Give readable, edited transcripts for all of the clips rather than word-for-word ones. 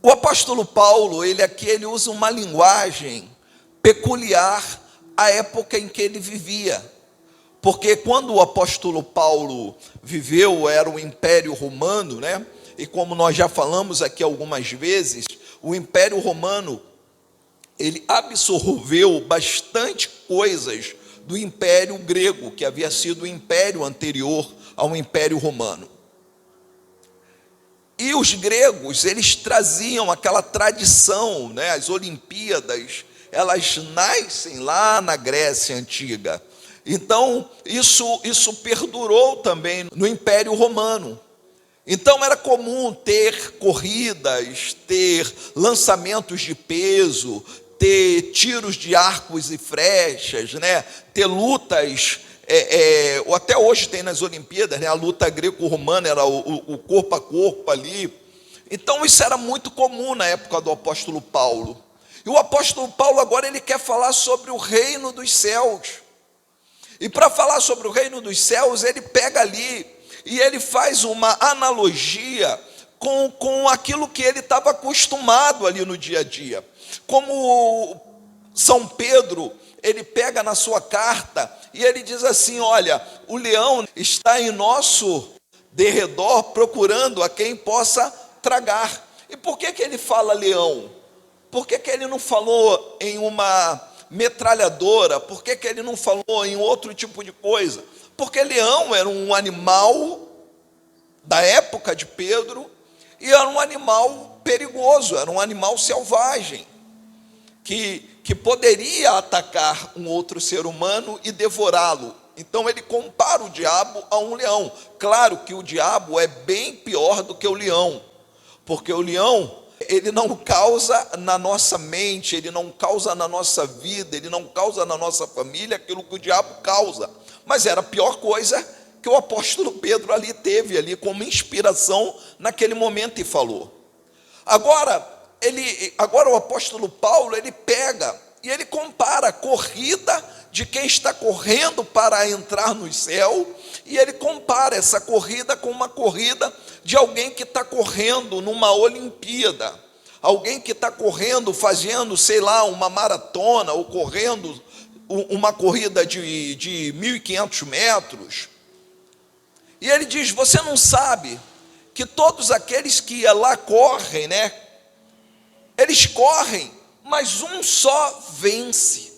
O apóstolo Paulo, ele usa uma linguagem peculiar à época em que ele vivia. Porque quando o apóstolo Paulo viveu, era o Império Romano, né? E como nós já falamos aqui algumas vezes, o Império Romano, ele absorveu bastante coisas do Império Grego, que havia sido o império anterior ao Império Romano. E os gregos, eles traziam aquela tradição, né? As Olimpíadas, elas nascem lá na Grécia Antiga. Então, isso perdurou também no Império Romano. Então, era comum ter corridas, ter lançamentos de peso, ter tiros de arcos e flechas, né? Ter lutas, até hoje tem nas Olimpíadas, né? A luta greco-romana era o corpo a corpo ali. Então, isso era muito comum na época do apóstolo Paulo. E o apóstolo Paulo agora ele quer falar sobre o reino dos céus. E para falar sobre o reino dos céus, ele pega ali e ele faz uma analogia com aquilo que ele estava acostumado ali no dia a dia. Como São Pedro, ele pega na sua carta e ele diz assim: olha, o leão está em nosso derredor procurando a quem possa tragar. E por que ele fala leão? Por que ele não falou em uma metralhadora? Por que ele não falou em outro tipo de coisa? Porque leão era um animal da época de Pedro e era um animal perigoso, era um animal selvagem, que poderia atacar um outro ser humano e devorá-lo. Então ele compara o diabo a um leão. Claro que o diabo é bem pior do que o leão, porque o leão, ele não causa na nossa mente, ele não causa na nossa vida, ele não causa na nossa família aquilo que o diabo causa. Mas era a pior coisa que o apóstolo Pedro ali teve, ali como inspiração naquele momento e falou. Agora o apóstolo Paulo, ele pega e ele compara a corrida de quem está correndo para entrar no céu, e ele compara essa corrida com uma corrida de alguém que está correndo numa Olimpíada, alguém que está correndo, fazendo, sei lá, uma maratona, ou correndo uma corrida de 1.500 metros, e ele diz: você não sabe que todos aqueles que lá correm, né? Eles correm, mas um só vence.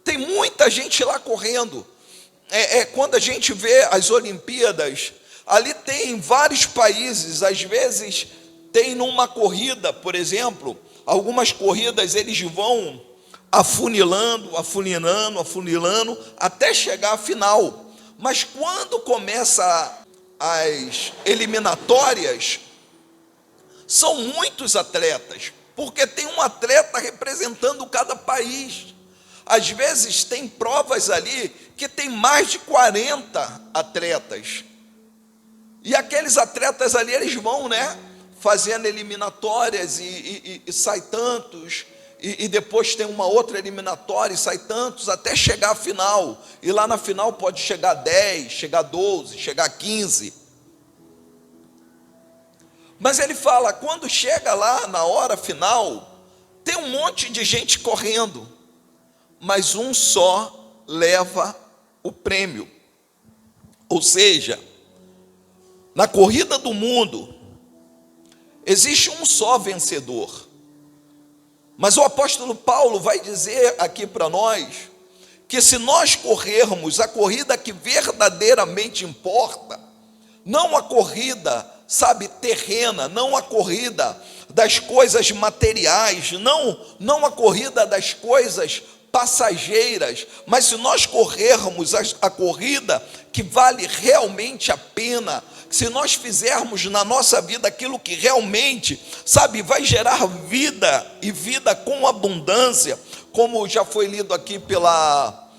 Tem muita gente lá correndo. Quando a gente vê as Olimpíadas, ali tem vários países, às vezes tem numa corrida, por exemplo, algumas corridas eles vão afunilando, até chegar à final. Mas quando começa as eliminatórias, são muitos atletas, porque tem um atleta representando cada país. Às vezes tem provas ali que tem mais de 40 atletas. E aqueles atletas ali, eles vão, né, fazendo eliminatórias e sai tantos, e depois tem uma outra eliminatória e sai tantos, até chegar à final. E lá na final pode chegar 10, chegar 12, chegar 15. Mas ele fala, quando chega lá na hora final, tem um monte de gente correndo, mas um só leva o prêmio. Ou seja, na corrida do mundo, existe um só vencedor. Mas o apóstolo Paulo vai dizer aqui para nós, que se nós corrermos a corrida que verdadeiramente importa, não a corrida, terrena, não a corrida das coisas materiais, não a corrida das coisas passageiras, mas se nós corrermos a corrida que vale realmente a pena, se nós fizermos na nossa vida aquilo que realmente, vai gerar vida, e vida com abundância, como já foi lido aqui pela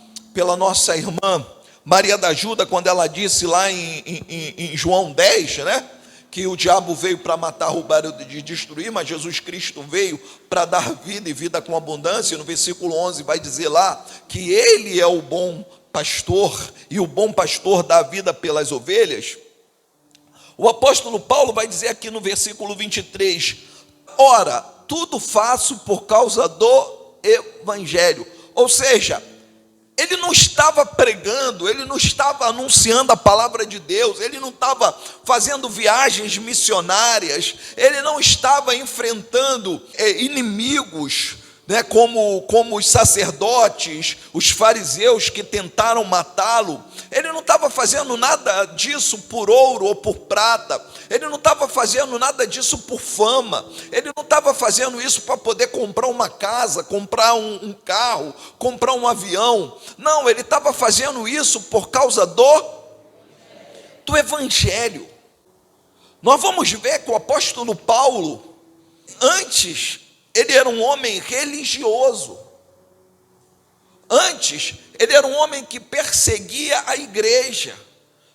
nossa irmã Maria da Ajuda, quando ela disse lá em João 10, né? Que o diabo veio para matar, roubar e destruir, mas Jesus Cristo veio para dar vida e vida com abundância. No versículo 11 vai dizer lá que ele é o bom pastor, e o bom pastor dá vida pelas ovelhas. O apóstolo Paulo vai dizer aqui no versículo 23, ora, tudo faço por causa do evangelho. Ou seja, ele não estava pregando, ele não estava anunciando a palavra de Deus, ele não estava fazendo viagens missionárias, ele não estava enfrentando inimigos, né, como os sacerdotes, os fariseus que tentaram matá-lo. Ele não estava fazendo nada disso por ouro ou por prata, ele não estava fazendo nada disso por fama, ele não estava fazendo isso para poder comprar uma casa, comprar um carro, comprar um avião. Não, ele estava fazendo isso por causa do evangelho. Nós vamos ver que o apóstolo Paulo, antes, ele era um homem religioso. Antes, ele era um homem que perseguia a igreja.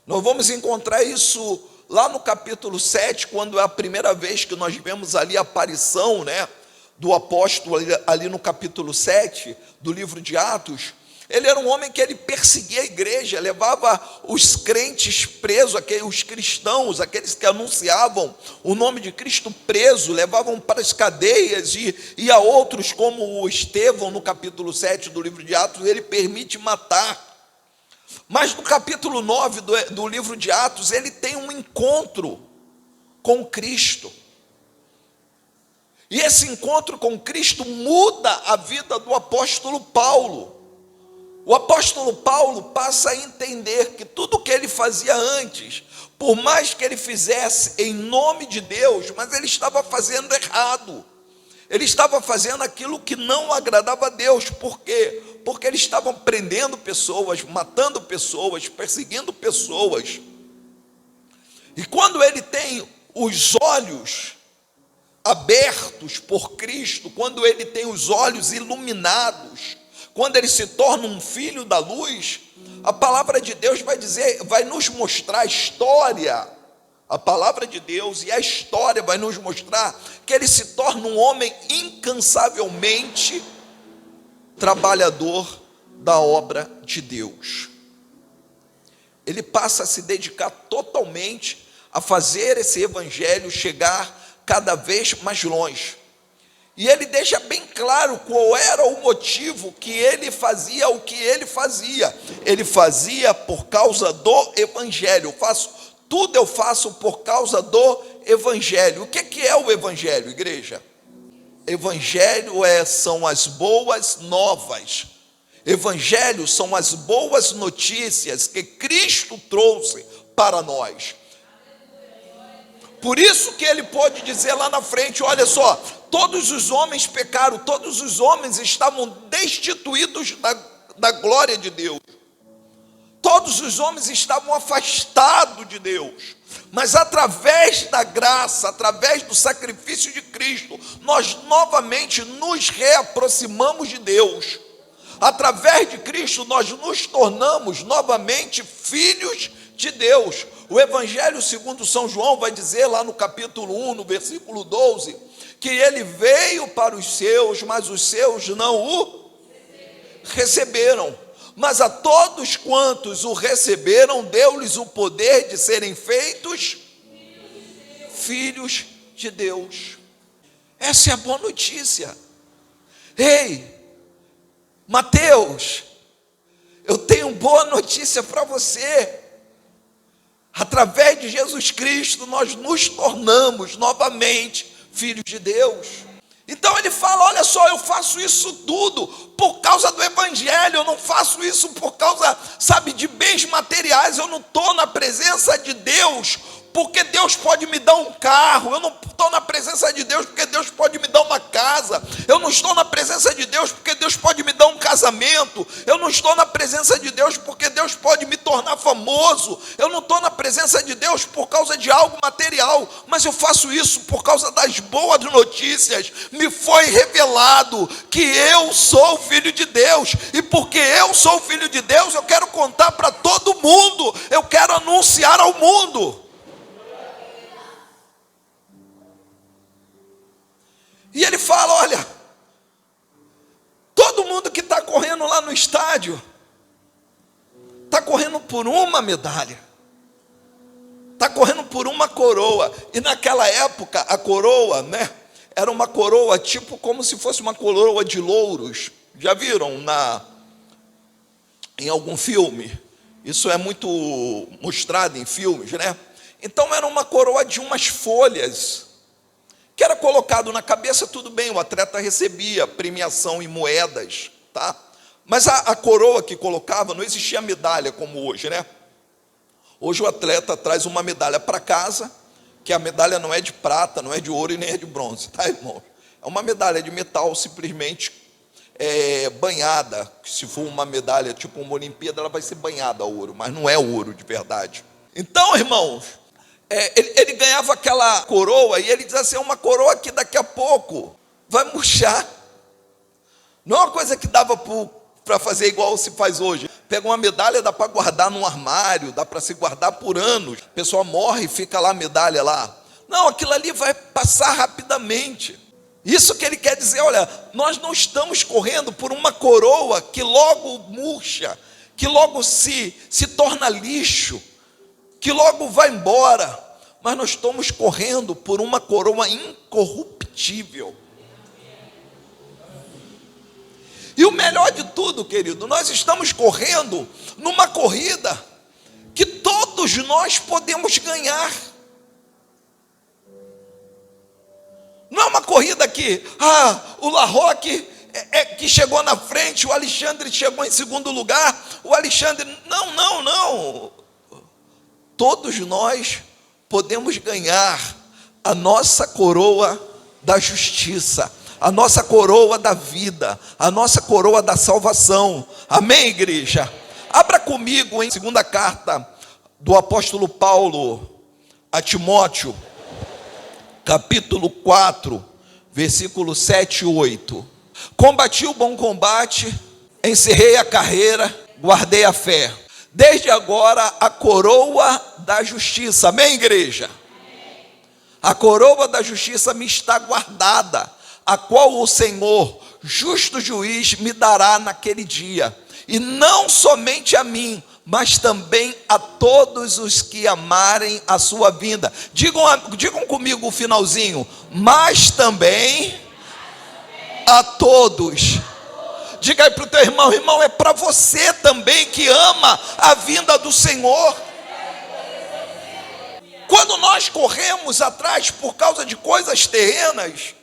Nós vamos encontrar isso lá no capítulo 7, quando é a primeira vez que nós vemos ali a aparição, né, do apóstolo, ali no capítulo 7 do livro de Atos. Ele era um homem que ele perseguia a igreja, levava os crentes presos, os cristãos, aqueles que anunciavam o nome de Cristo preso, levavam para as cadeias, e a outros, como o Estevão, no capítulo 7 do livro de Atos, ele permite matar. Mas no capítulo 9 do livro de Atos, ele tem um encontro com Cristo. E esse encontro com Cristo muda a vida do apóstolo Paulo. O apóstolo Paulo passa a entender que tudo o que ele fazia antes, por mais que ele fizesse em nome de Deus, mas ele estava fazendo errado. Ele estava fazendo aquilo que não agradava a Deus. Por quê? Porque eles estavam prendendo pessoas, matando pessoas, perseguindo pessoas. E quando ele tem os olhos abertos por Cristo, quando ele tem os olhos iluminados, quando ele se torna um filho da luz, a palavra de Deus vai nos mostrar a história. A palavra de Deus e a história vai nos mostrar que ele se torna um homem incansavelmente trabalhador da obra de Deus. Ele passa a se dedicar totalmente a fazer esse evangelho chegar cada vez mais longe. E ele deixa bem claro qual era o motivo que ele fazia o que ele fazia. Ele fazia por causa do evangelho. Tudo eu faço por causa do evangelho. O que é o evangelho, igreja? Evangelho são as boas novas. Evangelho são as boas notícias que Cristo trouxe para nós. Por isso que ele pode dizer lá na frente, olha só, todos os homens pecaram, todos os homens estavam destituídos da glória de Deus. Todos os homens estavam afastados de Deus, mas através da graça, através do sacrifício de Cristo, nós novamente nos reaproximamos de Deus. Através de Cristo, nós nos tornamos novamente filhos de Deus. O Evangelho segundo São João vai dizer lá no capítulo 1, no versículo 12, que ele veio para os seus, mas os seus não o receberam. Mas a todos quantos o receberam, deu-lhes o poder de serem feitos filhos de Deus. Essa é a boa notícia. Ei, Mateus, eu tenho boa notícia para você. Através de Jesus Cristo, nós nos tornamos novamente filhos de Deus. Então ele fala, olha só, eu faço isso tudo por causa do evangelho, eu não faço isso por causa, de bens materiais, eu não estou na presença de Deus porque Deus pode me dar um carro, eu não estou na presença de Deus porque Deus pode me dar uma casa, eu não estou na presença de Deus porque Deus pode me dar um casamento, eu não estou na presença de Deus porque Deus pode me tornar famoso, eu não estou na presença de Deus por causa de algo material, mas eu faço isso por causa das boas notícias. Me foi revelado que eu sou filho de Deus, e porque eu sou filho de Deus, eu quero contar para todo mundo, eu quero anunciar ao mundo. E ele fala, olha, todo mundo que está correndo lá no estádio, está correndo por uma medalha, está correndo por uma coroa. E naquela época, a coroa, era uma coroa tipo como se fosse uma coroa de louros. Já viram em algum filme? Isso é muito mostrado em filmes, né? Então era uma coroa de umas folhas que era colocado na cabeça. Tudo bem, o atleta recebia premiação em moedas, tá? Mas a coroa que colocava, não existia medalha como hoje, né? Hoje o atleta traz uma medalha para casa, que a medalha não é de prata, não é de ouro e nem é de bronze, tá, irmão? É uma medalha de metal, simplesmente banhada. Se for uma medalha tipo uma Olimpíada, ela vai ser banhada a ouro, mas não é ouro de verdade. Então, irmãos, ele ganhava aquela coroa, e ele diz assim: é uma coroa que daqui a pouco vai murchar. Não é uma coisa que dava para fazer igual se faz hoje. Pega uma medalha, dá para guardar num armário, dá para se guardar por anos. A pessoa morre e fica lá a medalha lá. Não, aquilo ali vai passar rapidamente. Isso que ele quer dizer: olha, nós não estamos correndo por uma coroa que logo murcha, que logo se torna lixo, que logo vai embora, mas nós estamos correndo por uma coroa incorruptível. E o melhor de tudo, querido, nós estamos correndo numa corrida que todos nós podemos ganhar. Não é uma corrida que, o Larroque que chegou na frente, o Alexandre chegou em segundo lugar, o Alexandre... Não. Todos nós podemos ganhar a nossa coroa da justiça, a nossa coroa da vida, a nossa coroa da salvação. Amém, igreja? Abra comigo em segunda carta do apóstolo Paulo a Timóteo, capítulo 4, versículo 7 e 8. Combati o bom combate, encerrei a carreira, guardei a fé. Desde agora a coroa da justiça. Amém, igreja? A coroa da justiça me está guardada, a qual o Senhor, justo juiz, me dará naquele dia. E não somente a mim, mas também a todos os que amarem a sua vinda. Digam comigo o finalzinho: mas também a todos. Diga aí para o teu irmão: irmão, é para você também que ama a vinda do Senhor. Quando nós corremos atrás por causa de coisas terrenas,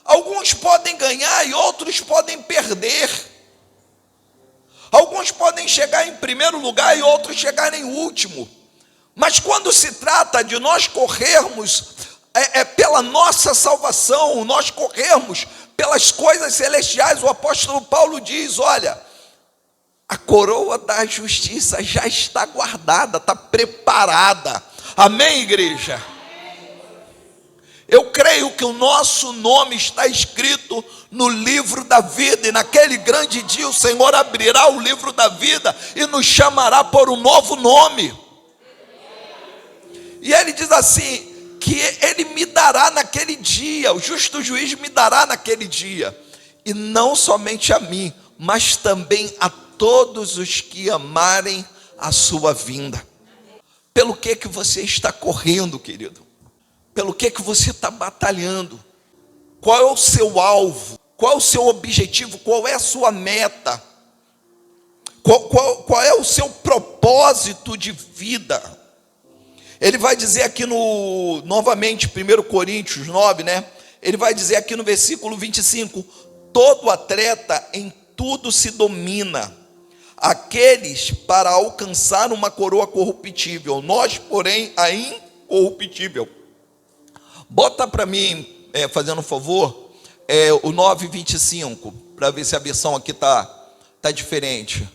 alguns podem ganhar e outros podem perder. Alguns podem chegar em primeiro lugar e outros chegarem em último. Mas quando se trata de nós corrermos pela nossa salvação, nós corrermos pelas coisas celestiais, o apóstolo Paulo diz: olha, a coroa da justiça já está guardada, está preparada. Amém, igreja? Eu creio que o nosso nome está escrito no livro da vida, e naquele grande dia o Senhor abrirá o livro da vida e nos chamará por um novo nome. E ele diz assim, que ele me dará naquele dia, o justo juiz me dará naquele dia, e não somente a mim, mas também a todos os que amarem a sua vinda. Pelo que você está correndo, querido? Pelo que você está batalhando? Qual é o seu alvo? Qual é o seu objetivo? Qual é a sua meta? Qual é o seu propósito de vida? Ele vai dizer aqui novamente, 1 Coríntios 9, né? Ele vai dizer aqui no versículo 25: todo atleta em tudo se domina, aqueles para alcançar uma coroa corruptível, nós, porém, a incorruptível. Bota para mim, fazendo um favor, o 9:25, para ver se a versão aqui tá diferente.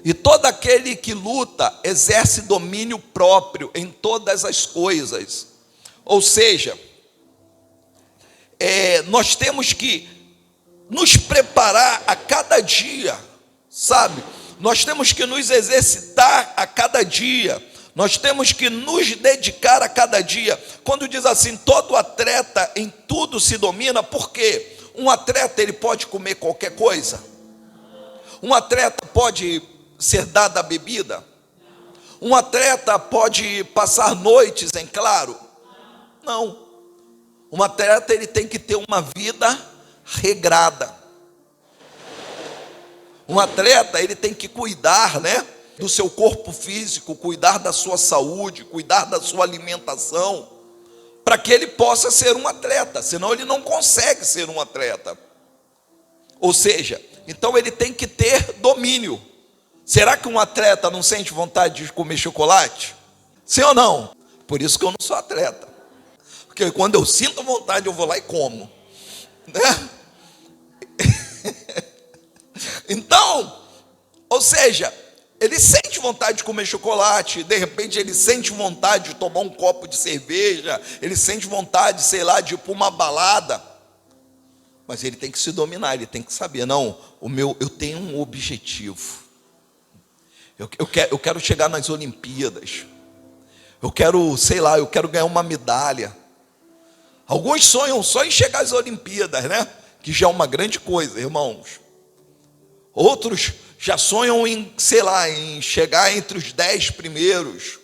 E todo aquele que luta exerce domínio próprio em todas as coisas. Ou seja, nós temos que nos preparar a cada dia, sabe? Nós temos que nos exercitar a cada dia. Nós temos que nos dedicar a cada dia. Quando diz assim, todo atleta em tudo se domina, por quê? Um atleta, ele pode comer qualquer coisa? Um atleta pode ser dado a bebida? Um atleta pode passar noites em claro? Não. Um atleta, ele tem que ter uma vida regrada. Um atleta, ele tem que cuidar, né, do seu corpo físico, cuidar da sua saúde, cuidar da sua alimentação, para que ele possa ser um atleta, senão ele não consegue ser um atleta. Ou seja, então ele tem que ter domínio. Será que um atleta não sente vontade de comer chocolate? Sim ou não? Por isso que eu não sou atleta. Porque quando eu sinto vontade, eu vou lá e como, né? Então, ou seja, ele sente vontade de comer chocolate, de repente ele sente vontade de tomar um copo de cerveja, ele sente vontade, sei lá, de ir para uma balada, mas ele tem que se dominar, ele tem que saber, não, eu tenho um objetivo, eu quero chegar nas Olimpíadas, eu quero, sei lá, eu quero ganhar uma medalha. Alguns sonham só em chegar às Olimpíadas, né? Que já é uma grande coisa, irmãos. Outros já sonham em, sei lá, em chegar entre os 10 primeiros.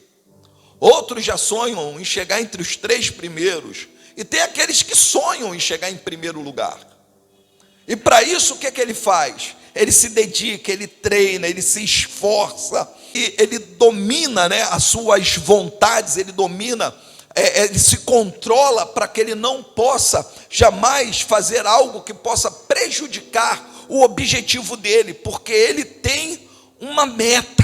Outros já sonham em chegar entre os 3 primeiros. E tem aqueles que sonham em chegar em primeiro lugar. E para isso, o que é que ele faz? Ele se dedica, ele treina, ele se esforça, e ele domina, né, as suas vontades, ele domina, ele se controla para que ele não possa jamais fazer algo que possa prejudicar o objetivo dele, porque ele tem uma meta.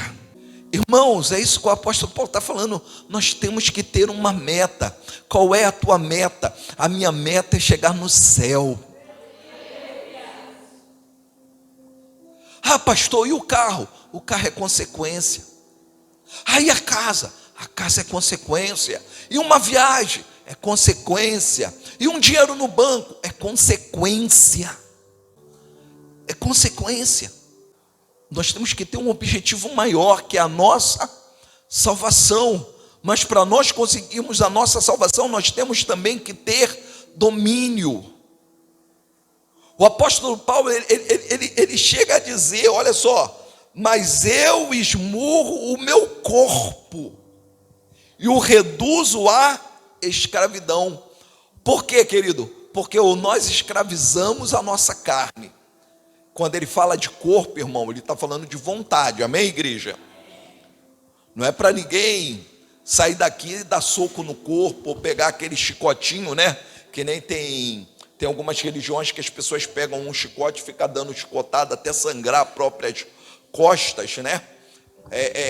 Irmãos, é isso que o apóstolo Paulo está falando, nós temos que ter uma meta. Qual é a tua meta? A minha meta é chegar no céu. Ah, pastor, e o carro? O carro é consequência. Ah, e a casa? A casa é consequência. E uma viagem? É consequência. E um dinheiro no banco? É consequência. É consequência. Nós temos que ter um objetivo maior, que é a nossa salvação. Mas para nós conseguirmos a nossa salvação, nós temos também que ter domínio. O apóstolo Paulo, ele chega a dizer, olha só, mas eu esmurro o meu corpo e o reduzo à escravidão. Por quê, querido? Porque nós escravizamos a nossa carne. Quando ele fala de corpo, irmão, ele está falando de vontade, amém, igreja? Não é para ninguém sair daqui e dar soco no corpo, ou pegar aquele chicotinho, né? Que nem tem algumas religiões que as pessoas pegam um chicote e ficam dando chicotada até sangrar as próprias costas, né?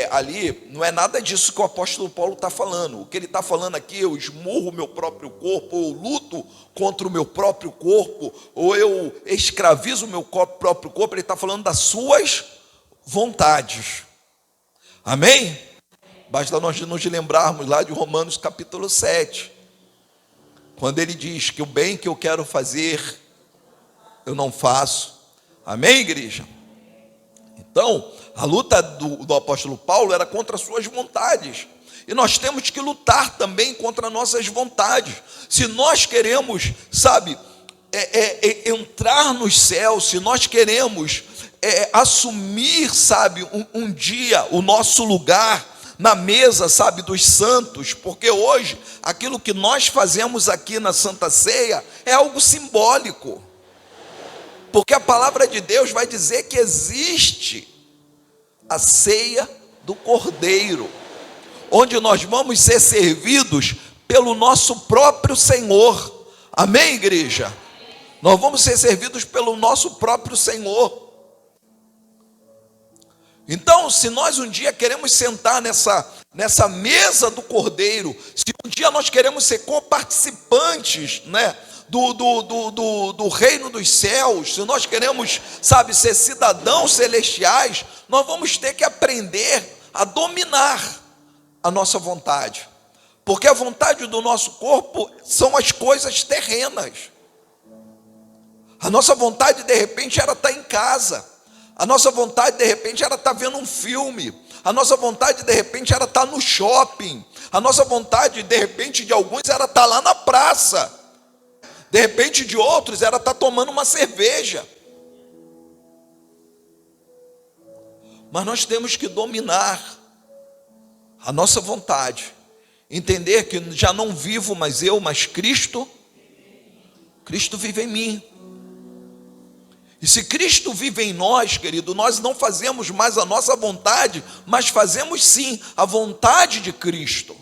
Ali não é nada disso que o apóstolo Paulo está falando. O que ele está falando aqui, eu esmurro o meu próprio corpo, ou eu luto contra o meu próprio corpo, ou eu escravizo o meu próprio corpo. Ele está falando das suas vontades, amém? Basta nós nos lembrarmos lá de Romanos capítulo 7, quando ele diz que o bem que eu quero fazer, eu não faço, amém, igreja? Então, a luta do apóstolo Paulo era contra as suas vontades. E nós temos que lutar também contra nossas vontades. Se nós queremos, sabe, entrar nos céus, se nós queremos assumir, sabe, um dia o nosso lugar na mesa, sabe, dos santos, porque hoje aquilo que nós fazemos aqui na Santa Ceia é algo simbólico. Porque a palavra de Deus vai dizer que existe a ceia do Cordeiro, onde nós vamos ser servidos pelo nosso próprio Senhor, amém, igreja? Nós vamos ser servidos pelo nosso próprio Senhor. Então, se nós um dia queremos sentar nessa mesa do Cordeiro, se um dia nós queremos ser coparticipantes, né, do reino dos céus, se nós queremos, sabe, ser cidadãos celestiais, nós vamos ter que aprender a dominar a nossa vontade, porque a vontade do nosso corpo são as coisas terrenas. A nossa vontade de repente era estar em casa, a nossa vontade de repente era estar vendo um filme, a nossa vontade de repente era estar no shopping, a nossa vontade de repente de alguns era estar lá na praça, de repente de outros era estar tomando uma cerveja. Mas nós temos que dominar a nossa vontade, entender que já não vivo mais eu, mas Cristo Cristo vive em mim. E se Cristo vive em nós, querido, nós não fazemos mais a nossa vontade, mas fazemos sim a vontade de Cristo.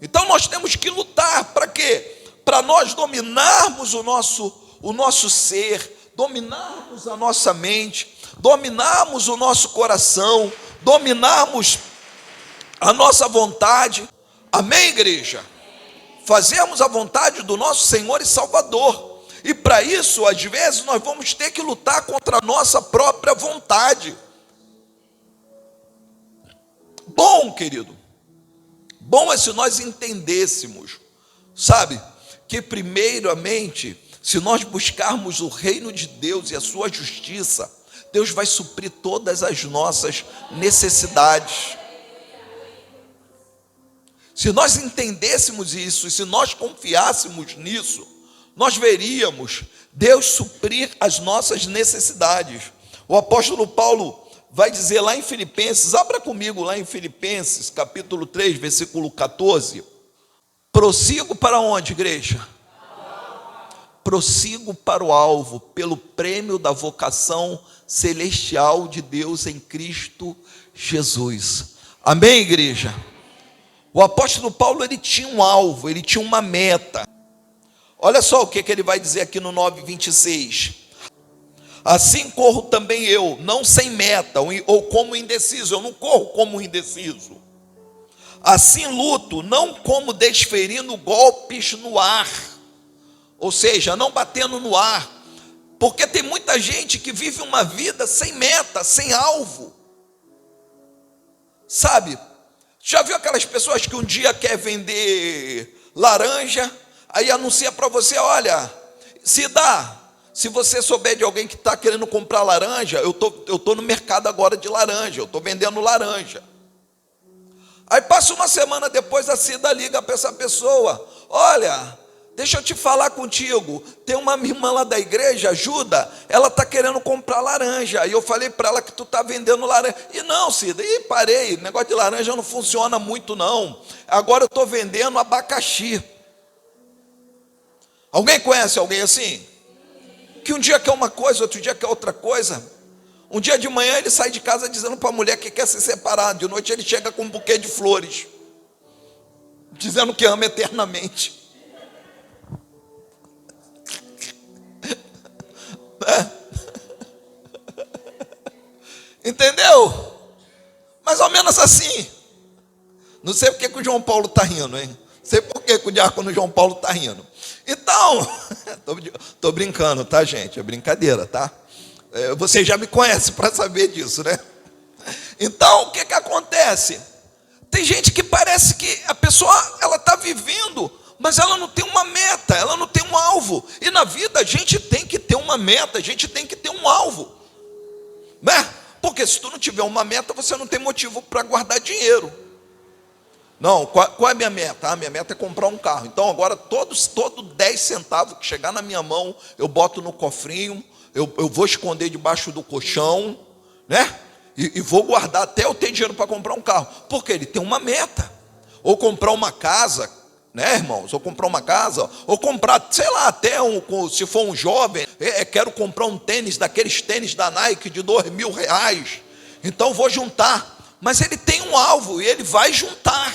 Então nós temos que lutar para quê? Para nós dominarmos o nosso ser, dominarmos a nossa mente, dominarmos o nosso coração, dominarmos a nossa vontade. Amém, igreja? Fazermos a vontade do nosso Senhor e Salvador. E para isso, às vezes, nós vamos ter que lutar contra a nossa própria vontade. Bom, querido, bom é se nós entendêssemos, sabe, que primeiramente, se nós buscarmos o reino de Deus e a sua justiça, Deus vai suprir todas as nossas necessidades. Se nós entendêssemos isso, e se nós confiássemos nisso, nós veríamos Deus suprir as nossas necessidades. O apóstolo Paulo vai dizer lá em Filipenses, abra comigo lá em Filipenses, capítulo 3, versículo 14. Prossigo para onde, igreja? Prossigo para o alvo, pelo prêmio da vocação celestial de Deus em Cristo Jesus. Amém, igreja? O apóstolo Paulo, ele tinha um alvo, ele tinha uma meta. Olha só o que ele vai dizer aqui no 9:26. Assim corro também eu, não sem meta, ou como indeciso. Eu não corro como indeciso. Assim luto, não como desferindo golpes no ar. Ou seja, não batendo no ar. Porque tem muita gente que vive uma vida sem meta, sem alvo. Sabe? Já viu aquelas pessoas que um dia quer vender laranja, aí anuncia para você, olha, se você souber de alguém que está querendo comprar laranja, eu tô no mercado agora de laranja, eu estou vendendo laranja. Aí passa uma semana depois, a Cida liga para essa pessoa, olha, deixa eu te falar contigo, tem uma irmã lá da igreja, ajuda, ela está querendo comprar laranja, e eu falei para ela que tu está vendendo laranja, e não, Cida, parei, negócio de laranja não funciona muito não, agora eu estou vendendo abacaxi. Alguém conhece alguém assim? Que um dia quer uma coisa, outro dia quer outra coisa. Um dia de manhã ele sai de casa dizendo para a mulher que quer se separar, de noite ele chega com um buquê de flores, dizendo que ama eternamente. Entendeu? Mais ou menos assim. Não sei porque que o João Paulo está rindo, hein? Não sei por que o diácono João Paulo está rindo. Então, estou brincando, tá, gente? É brincadeira, tá? Você já me conhece para saber disso, né? Então, o que acontece? Tem gente que parece que a pessoa, ela está vivendo, mas ela não tem uma meta, ela não tem um alvo. E na vida a gente tem que ter uma meta, a gente tem que ter um alvo, né? Porque se tu não tiver uma meta, você não tem motivo para guardar dinheiro. Não, qual é a minha meta? A minha meta é comprar um carro. Então agora todo 10 centavos que chegar na minha mão, eu boto no cofrinho, eu vou esconder debaixo do colchão, né? E vou guardar até eu ter dinheiro para comprar um carro. Porque ele tem uma meta. Ou comprar uma casa, né, irmãos? Ou comprar uma casa, ou comprar, sei lá, até se for um jovem, quero comprar um tênis, daqueles tênis da Nike de R$2.000. Então vou juntar. Mas ele tem um alvo e ele vai juntar.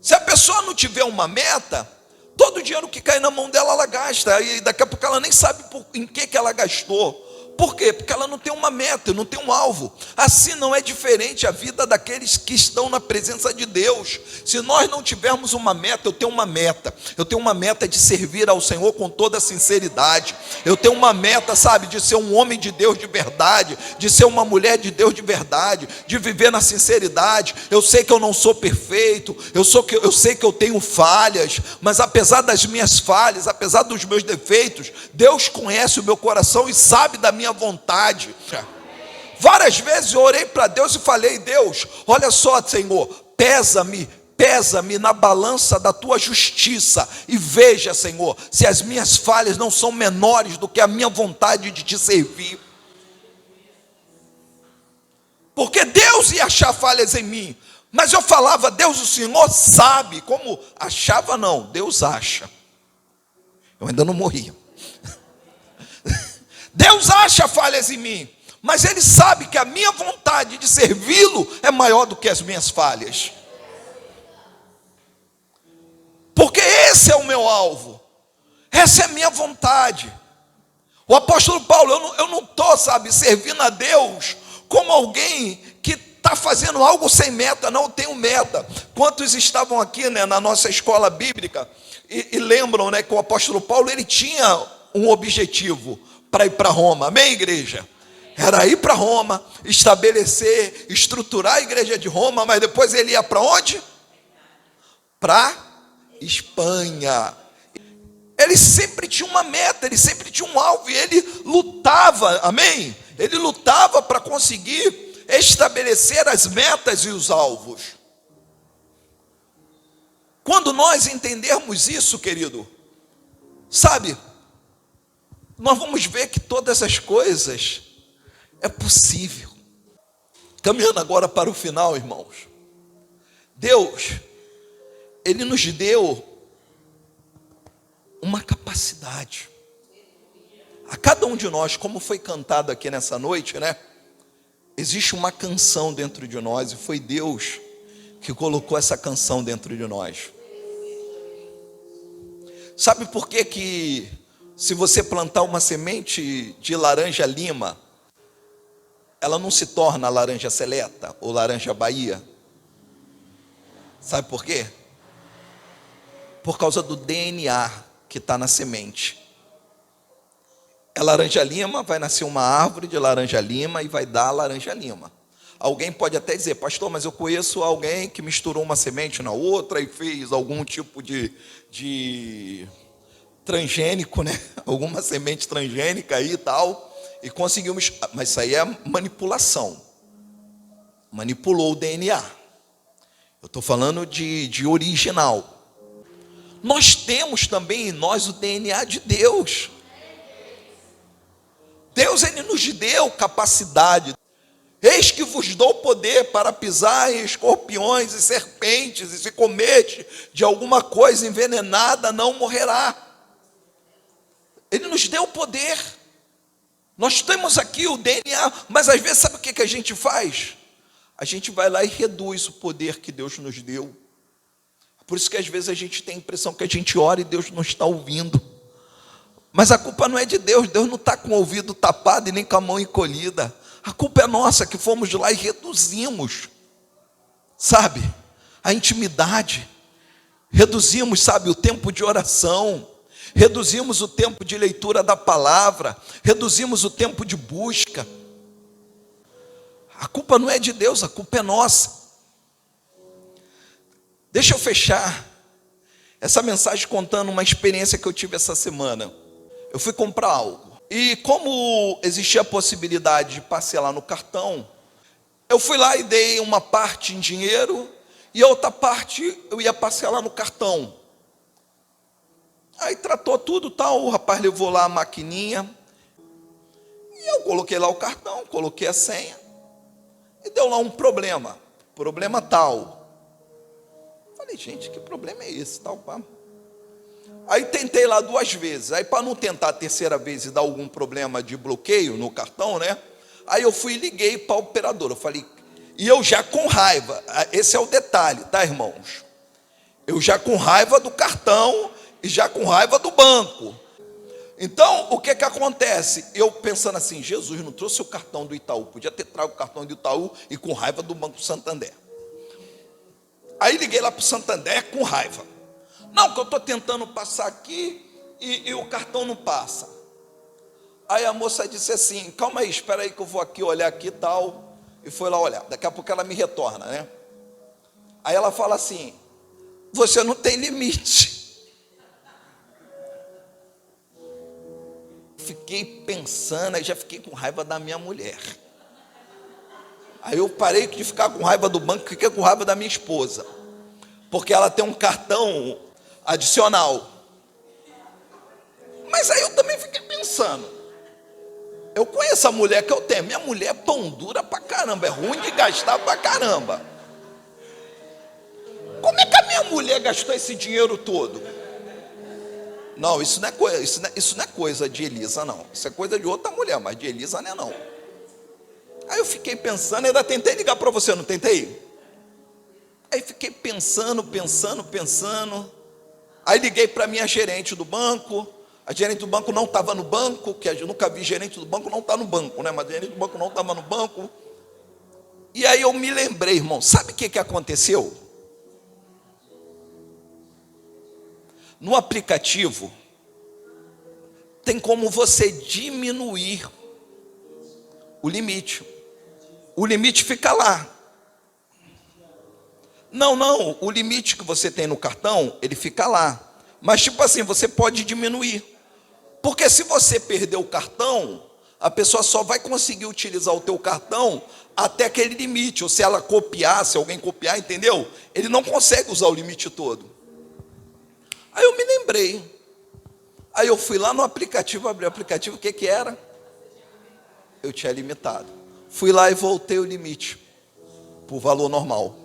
Se a pessoa não tiver uma meta, todo o dinheiro que cai na mão dela, ela gasta. E daqui a pouco ela nem sabe em que ela gastou. Por quê? Porque ela não tem uma meta, não tem um alvo. Assim não é diferente a vida daqueles que estão na presença de Deus. Se nós não tivermos uma meta, eu tenho uma meta. Eu tenho uma meta de servir ao Senhor com toda sinceridade. Eu tenho uma meta, sabe, de ser um homem de Deus de verdade, de ser uma mulher de Deus de verdade, de viver na sinceridade. Eu sei que eu não sou perfeito, eu sei que eu tenho falhas, mas apesar das minhas falhas, apesar dos meus defeitos, Deus conhece o meu coração e sabe da minha vontade. Várias vezes eu orei para Deus e falei: Deus, olha só, Senhor, pesa-me na balança da tua justiça e veja, Senhor, se as minhas falhas não são menores do que a minha vontade de te servir. Porque Deus ia achar falhas em mim, Mas eu falava, Deus, o Senhor sabe. Como achava, não, Deus acha. Eu ainda não morri. Deus acha falhas em mim, mas Ele sabe que a minha vontade de servi-lo é maior do que as minhas falhas. Porque esse é o meu alvo, essa é a minha vontade. O apóstolo Paulo, eu não estou, servindo a Deus como alguém que está fazendo algo sem meta. Não tenho meta. Quantos estavam aqui, na nossa escola bíblica e lembram, que o apóstolo Paulo, ele tinha um objetivo para ir para Roma, amém, igreja? Era ir para Roma, estabelecer, estruturar a igreja de Roma, mas depois ele ia para onde? Para Espanha. Ele sempre tinha uma meta, ele sempre tinha um alvo, e ele lutava, amém? Ele lutava para conseguir estabelecer as metas e os alvos. Quando nós entendermos isso, querido, nós vamos ver que todas as coisas é possível. Caminhando agora para o final, irmãos. Deus, Ele nos deu uma capacidade. A cada um de nós, como foi cantado aqui nessa noite, existe uma canção dentro de nós, e foi Deus que colocou essa canção dentro de nós. Sabe por que se você plantar uma semente de laranja lima, ela não se torna laranja seleta ou laranja Bahia? Sabe por quê? Por causa do DNA que está na semente. É laranja lima, vai nascer uma árvore de laranja lima e vai dar laranja lima. Alguém pode até dizer, pastor, mas eu conheço alguém que misturou uma semente na outra e fez algum tipo de transgênico, alguma semente transgênica aí e tal, e conseguiu, mas isso aí é manipulação. Manipulou o DNA. Eu estou falando de original. Nós temos também em nós o DNA de Deus. Deus, Ele nos deu capacidade. Eis que vos dou poder para pisar em escorpiões e serpentes, e se comer de alguma coisa envenenada, não morrerá. Ele nos deu poder. Nós temos aqui o DNA, mas às vezes sabe o que a gente faz? A gente vai lá e reduz o poder que Deus nos deu. Por isso que às vezes a gente tem a impressão que a gente ora e Deus não está ouvindo. Mas a culpa não é de Deus, Deus não está com o ouvido tapado e nem com a mão encolhida. A culpa é nossa, que fomos lá e reduzimos, a intimidade. Reduzimos, o tempo de oração. Reduzimos o tempo de leitura da palavra. Reduzimos o tempo de busca. A culpa não é de Deus, a culpa é nossa. Deixa eu fechar essa mensagem contando uma experiência que eu tive essa semana. Eu fui comprar algo. E como existia a possibilidade de parcelar no cartão, eu fui lá e dei uma parte em dinheiro e a outra parte eu ia parcelar no cartão. Aí tratou tudo, tal, o rapaz levou lá a maquininha e eu coloquei lá o cartão, coloquei a senha e deu lá um problema tal. Falei, gente, que problema é esse, tal, pá. Aí tentei lá 2 vezes, aí para não tentar a terceira vez e dar algum problema de bloqueio no cartão, aí eu fui e liguei para a operadora, eu falei, e eu já com raiva, esse é o detalhe, tá, irmãos? Eu já com raiva do cartão e já com raiva do banco. Então, o que acontece? Eu pensando assim, Jesus não trouxe o cartão do Itaú, podia ter trago o cartão do Itaú e com raiva do Banco Santander. Aí liguei lá para o Santander com raiva. Não, que eu estou tentando passar aqui e o cartão não passa. Aí a moça disse assim, calma aí, espera aí que eu vou aqui olhar aqui e tal. E foi lá olhar, daqui a pouco ela me retorna, Aí ela fala assim, você não tem limite. Fiquei pensando, aí já fiquei com raiva da minha mulher. Aí eu parei de ficar com raiva do banco, fiquei com raiva da minha esposa. Porque ela tem um cartão adicional. Mas aí eu também fiquei pensando, eu conheço a mulher que eu tenho, minha mulher é pão dura pra caramba, é ruim de gastar pra caramba. como é que a minha mulher gastou esse dinheiro todo? Não, isso não é coisa de Elisa, não. Isso é coisa de outra mulher, mas de Elisa não é não. Aí eu fiquei pensando, ainda tentei ligar para você, não tentei? Aí fiquei pensando. Aí liguei para a minha gerente do banco. A gerente do banco não estava no banco, que eu nunca vi gerente do banco não estar no banco, né? Mas a gerente do banco não estava no banco. E aí eu me lembrei, irmão, sabe o que aconteceu? No aplicativo, tem como você diminuir o limite. O limite fica lá. Não, o limite que você tem no cartão, ele fica lá. Mas tipo assim, você pode diminuir. Porque se você perder o cartão, a pessoa só vai conseguir utilizar o teu cartão até aquele limite. Ou se ela copiar, se alguém copiar, entendeu? Ele não consegue usar o limite todo. Aí eu me lembrei. Aí eu fui lá no aplicativo, abri o aplicativo, o que era? Eu tinha limitado. Fui lá e voltei o limite para o valor normal.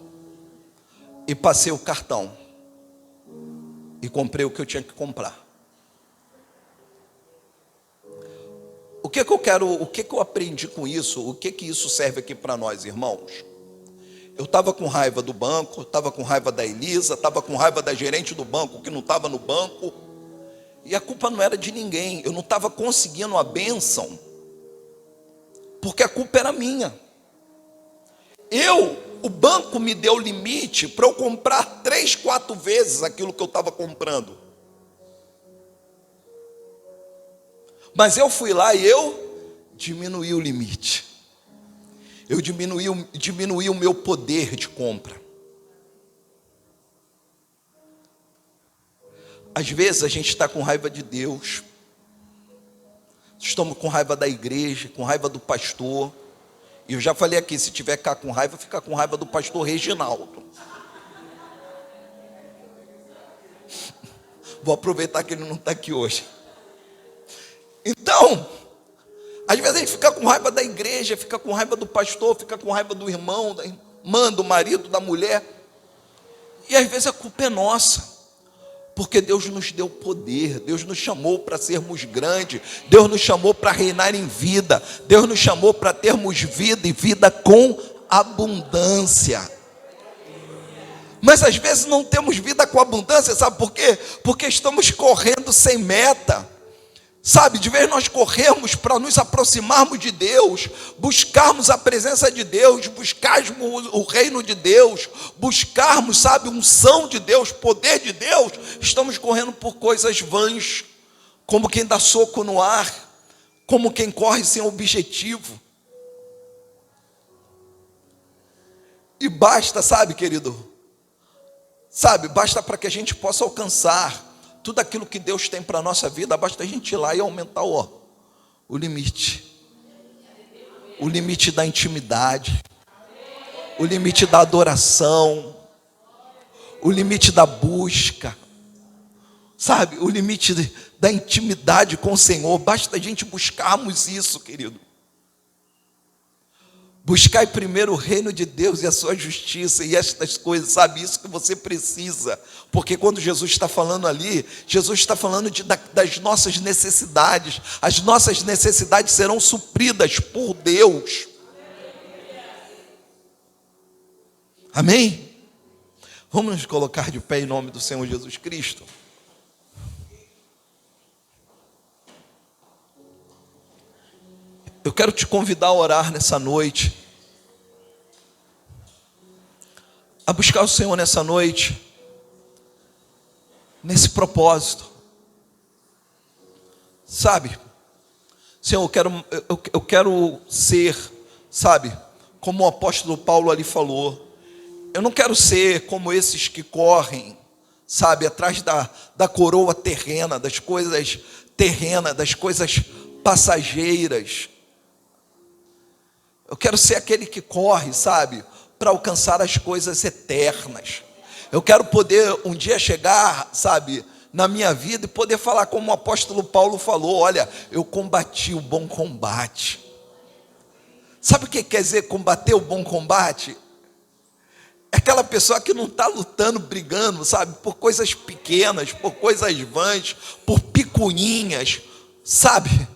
E passei o cartão. E comprei o que eu tinha que comprar. O que eu aprendi com isso? O que isso serve aqui para nós, irmãos? Eu estava com raiva do banco, estava com raiva da Elisa, estava com raiva da gerente do banco que não estava no banco. E a culpa não era de ninguém. Eu não estava conseguindo a bênção, porque a culpa era minha. O banco me deu limite para eu comprar 3, 4 vezes aquilo que eu estava comprando. Mas eu fui lá e eu diminuí o limite. Eu diminuí o meu poder de compra. Às vezes a gente está com raiva de Deus. Estamos com raiva da igreja, com raiva do pastor. E eu já falei aqui, se tiver cá com raiva, fica com raiva do pastor Reginaldo. Vou aproveitar que ele não está aqui hoje. Então, às vezes a gente fica com raiva da igreja, fica com raiva do pastor, fica com raiva do irmão, da irmã, do marido, da mulher. E às vezes a culpa é nossa. Porque Deus nos deu poder, Deus nos chamou para sermos grandes, Deus nos chamou para reinar em vida, Deus nos chamou para termos vida e vida com abundância. Mas às vezes não temos vida com abundância, sabe por quê? Porque estamos correndo sem meta. Sabe, de vez nós corremos para nos aproximarmos de Deus, buscarmos a presença de Deus, buscarmos o reino de Deus, buscarmos, sabe, unção de Deus, poder de Deus, estamos correndo por coisas vãs, como quem dá soco no ar, como quem corre sem objetivo. E basta, sabe, querido, basta para que a gente possa alcançar tudo aquilo que Deus tem para a nossa vida, basta a gente ir lá e aumentar o limite. O limite da intimidade. O limite da adoração. O limite da busca. Sabe, o limite da intimidade com o Senhor. Basta a gente buscarmos isso, querido. Buscai primeiro o reino de Deus e a sua justiça e estas coisas, sabe, isso que você precisa, porque quando Jesus está falando ali, Jesus está falando das nossas necessidades, as nossas necessidades serão supridas por Deus, amém? Vamos nos colocar de pé em nome do Senhor Jesus Cristo. Eu quero te convidar a orar nessa noite, a buscar o Senhor nessa noite, nesse propósito. Sabe, Senhor, eu quero ser, sabe, como o apóstolo Paulo ali falou, eu não quero ser como esses que correm, sabe, atrás da coroa terrena, das coisas terrenas, das coisas passageiras. Eu quero ser aquele que corre, sabe, para alcançar as coisas eternas. Eu quero poder um dia chegar, sabe, na minha vida e poder falar como o apóstolo Paulo falou: olha, eu combati o bom combate. Sabe o que quer dizer combater o bom combate? É aquela pessoa que não está lutando, brigando, sabe, por coisas pequenas, por coisas vãs, por picuinhas, sabe?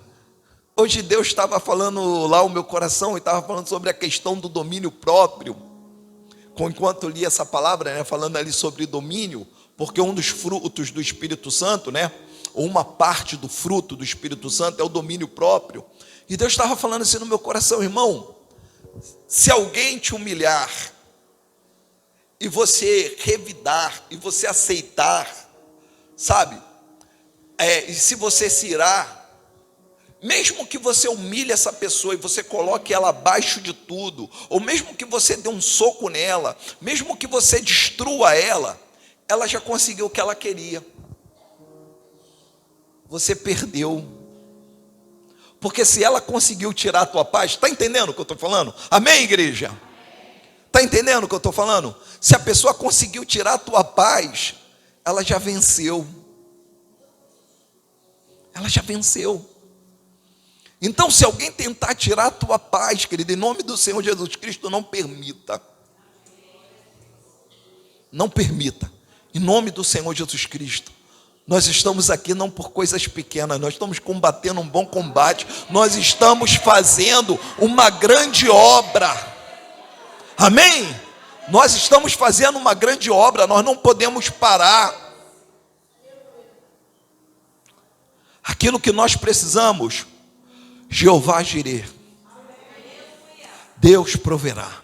Hoje Deus estava falando lá o meu coração, e estava falando sobre a questão do domínio próprio. Enquanto eu li essa palavra, né, falando ali sobre domínio, porque um dos frutos do Espírito Santo, né, ou uma parte do fruto do Espírito Santo é o domínio próprio. E Deus estava falando assim no meu coração: irmão, se alguém te humilhar, e você revidar, e você aceitar, sabe, e se você se irar, mesmo que você humilhe essa pessoa e você coloque ela abaixo de tudo, ou mesmo que você dê um soco nela, mesmo que você destrua ela, ela já conseguiu o que ela queria. Você perdeu. Porque se ela conseguiu tirar a tua paz, está entendendo o que eu estou falando? Amém, igreja? Está entendendo o que eu estou falando? Se a pessoa conseguiu tirar a tua paz, ela já venceu. Ela já venceu. Então, se alguém tentar tirar a tua paz, querido, em nome do Senhor Jesus Cristo, não permita. Não permita. Em nome do Senhor Jesus Cristo. Nós estamos aqui não por coisas pequenas, nós estamos combatendo um bom combate, nós estamos fazendo uma grande obra. Amém? Nós estamos fazendo uma grande obra, nós não podemos parar. Aquilo que nós precisamos, Jeová Jireh, Deus proverá.